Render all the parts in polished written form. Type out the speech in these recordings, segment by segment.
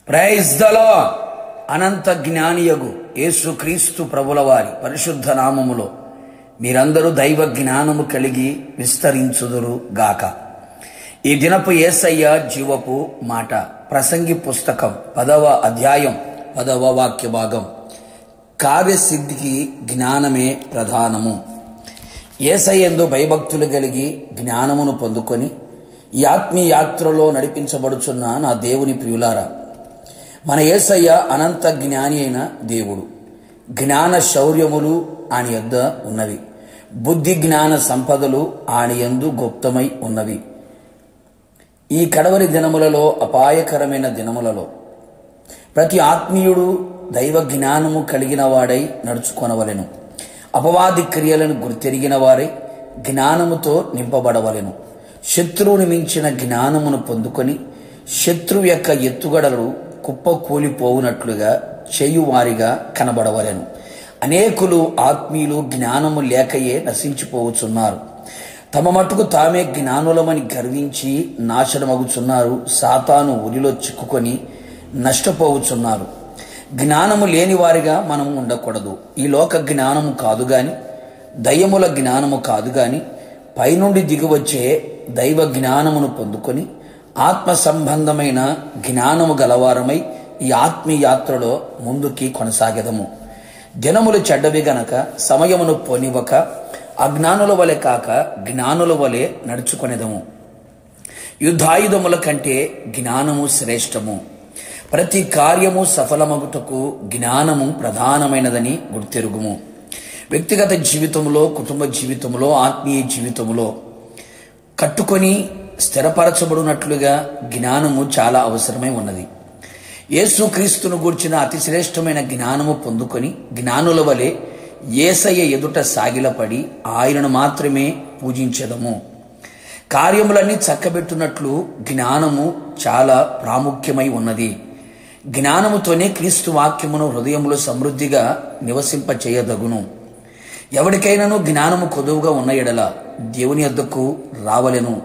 Praise the Lord. అనంత జ్ఞానియగు యేసుక్రీస్తు ప్రభుల వారి పరిశుద్ధ నామములో మీరందరూ దైవ జ్ఞానము కలిగి విస్తరించుదురు గాక. ఈ దినపు యేసయ్య జీవపు మాట ప్రసంగి పుస్తకం 10వ అధ్యాయం 10వ వాక్య భాగం. కార్యసిద్ధికి జ్ఞానమే ప్రధానము. యేసయ్యందు భయభక్తులు కలిగి జ్ఞానమును పొందుకొని ఈ ఆత్మీయ యాత్రలో నడిపించబడుచున్న నా దేవుని ప్రియులారా, మన యేసయ్య అనంత జ్ఞాని అయిన దేవుడు. జ్ఞాన శౌర్యములు ఆయన యొద్ద ఉన్నవి, బుద్ధి జ్ఞాన సంపదలు ఆయన యందు గుప్తమై ఉన్నవి. ఈ కడవరి దినములలో, అపాయకరమైన దినములలో ప్రతి ఆత్మీయుడు దైవ జ్ఞానము కలిగిన వాడై నడుచుకొనవలెను. అపవాది క్రియలను గుర్తెరిగిన వారై జ్ఞానముతో నింపబడవలెను. శత్రువుని మించిన జ్ఞానమును పొందుకొని శత్రువు యొక్క ఎత్తుగడలు కుప్పకూలిపోవునట్లుగా చేయువారిగా కనబడవలెను. అనేకులు ఆత్మీయులు జ్ఞానము లేకయే నశించిపోవచ్చున్నారు. తమ మట్టుకు తామే జ్ఞానులమని గర్వించి నాశనమగుచున్నారు. సాతాను ఉరిలో చిక్కుకొని నష్టపోవచ్చున్నారు. జ్ఞానము లేని వారిగా మనం ఉండకూడదు. ఈ లోక జ్ఞానము కాదు గాని, దయ్యముల జ్ఞానము కాదు గాని, పైనుండి దిగివచ్చే దైవ జ్ఞానమును పొందుకొని ఆత్మ సంబంధమైన జ్ఞానము గలవారమై ఈ ఆత్మీయ యాత్రలో ముందుకి కొనసాగెదము. దినములు చెడ్డవి గనక సమయమును పోనివ్వక అజ్ఞానుల వలె కాక జ్ఞానుల వలె నడుచుకొనేదము. యుద్ధాయుధముల కంటే జ్ఞానము శ్రేష్టము. ప్రతి కార్యము సఫలమగుటకు జ్ఞానము ప్రధానమైనదని గుర్తెరుగుము. వ్యక్తిగత జీవితంలో, కుటుంబ జీవితంలో, ఆత్మీయ జీవితంలో కట్టుకొని స్థిరపరచబడినట్లుగా జ్ఞానము చాలా అవసరమై ఉన్నది. యేసుక్రీస్తును గూర్చిన అతి శ్రేష్టమైన జ్ఞానము పొందుకొని జ్ఞానుల వలె యేసయ్య ఎదుట సాగిలపడి ఆయనను మాత్రమే పూజించెదము. కార్యములన్నీ చక్కబెట్టునట్లు జ్ఞానము చాలా ప్రాముఖ్యమై ఉన్నది. జ్ఞానముతోనే క్రీస్తు వాక్యమును హృదయములో సమృద్ధిగా నివసింపచేయదగును. ఎవరికైనాను జ్ఞానము కొదువుగా ఉన్న ఎడల దేవుని యొద్దకు రావలెను.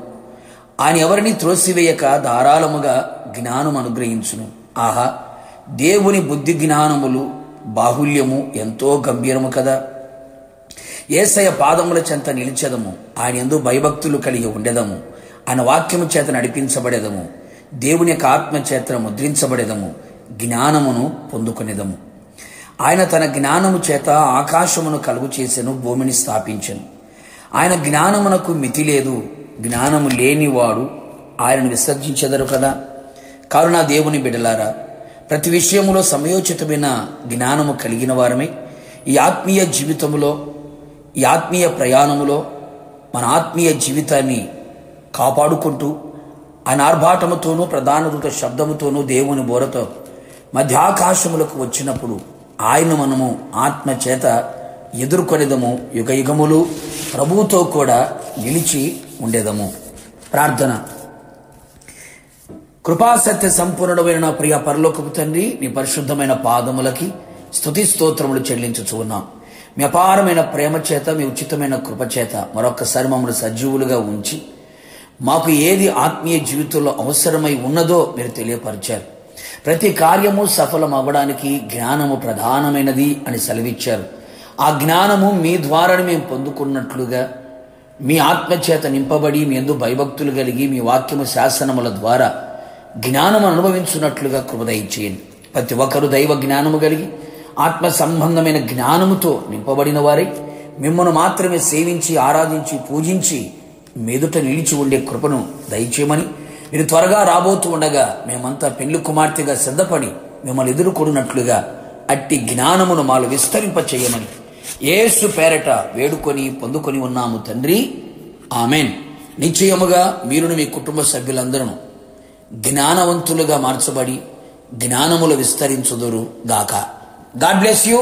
ఆయన ఎవరిని త్రోసివేయక ధారాళముగా జ్ఞానం అనుగ్రహించును. ఆహా, దేవుని బుద్ధి జ్ఞానములు బాహుల్యము ఎంతో గంభీరము కదా. యేసయ్య పాదముల చెంత నిలిచెదము. ఆయన యందు భయభక్తులు కలిగి ఉండెదము. ఆయన వాక్యము చేత నడిపించబడేదము. దేవుని యొక్క ఆత్మ చేత ముద్రించబడేదము. జ్ఞానమును పొందుకునేదము. ఆయన తన జ్ఞానము చేత ఆకాశమును కలుగు చేసెను, భూమిని స్థాపించెను. ఆయన జ్ఞానమునకు మితి లేదు. జ్ఞానము లేనివాడు ఆయనను విసర్జించెదరు కదా. కావున దేవుని బిడ్డలారా, ప్రతి విషయములో సమయోచితమైన జ్ఞానము కలిగిన వారమై ఈ ఆత్మీయ జీవితములో, ఈ ఆత్మీయ ప్రయాణములో మన ఆత్మీయ జీవితాన్ని కాపాడుకుంటూ ఆయన ఆర్భాటముతోనూ ప్రధాన దూత శబ్దముతోనూ దేవుని బోరతో మధ్యాకాశములకు వచ్చినప్పుడు ఆయన మనము ఆత్మ చేత ఎదుర్కొనేదము. యుగ యుగములు ప్రభువుతో కూడా నిలిచి ఉండేదము. ప్రార్థన. కృపాసత్య సంపూర్ణమైన నా ప్రియ పరలోకపు తండ్రి, నీ పరిశుద్ధమైన పాదములకి స్తుతి స్తోత్రములు చెల్లించుచు ఉన్నాం. మీ అపారమైన ప్రేమ చేత, మీ ఉచితమైన కృప చేత మరొక్కసారి మమ్మల్ని సజీవులుగా ఉంచి మాకు ఏది ఆత్మీయ జీవితంలో అవసరమై ఉన్నదో మీరు తెలియపరిచారు. ప్రతి కార్యము సఫలం అవ్వడానికి జ్ఞానము ప్రధానమైనది అని సెలవిచ్చారు. ఆ జ్ఞానము మీ ద్వారా మేము పొందుకున్నట్లుగా మీ ఆత్మచేత నింపబడి మీ యందు భయభక్తులు కలిగి మీ వాక్యము శాసనముల ద్వారా జ్ఞానము అనుభవించున్నట్లుగా కృప దయచేయండి. ప్రతి ఒక్కరు దైవ జ్ఞానము కలిగి ఆత్మ సంబంధమైన జ్ఞానముతో నింపబడిన వారై మిమ్మల్ని మాత్రమే సేవించి, ఆరాధించి, పూజించి మీదుట నిలిచి ఉండే కృపను దయచేయమని, మీరు త్వరగా రాబోతూ ఉండగా మేమంతా పెళ్లి కుమార్తెగా సిద్ధపడి మిమ్మల్ని ఎదుర్కొన్నట్లుగా అట్టి జ్ఞానమును మాలో విస్తరింప చేయమని యేసు పేరట వేడుకొని పొందుకొని ఉన్నాము తండ్రి, ఆమెన్. నిశ్చయముగా మీరును మీ కుటుంబ సభ్యులందరూ జ్ఞానవంతులుగా మార్చబడి జ్ఞానములు విస్తరించుదురు గాక. God bless you.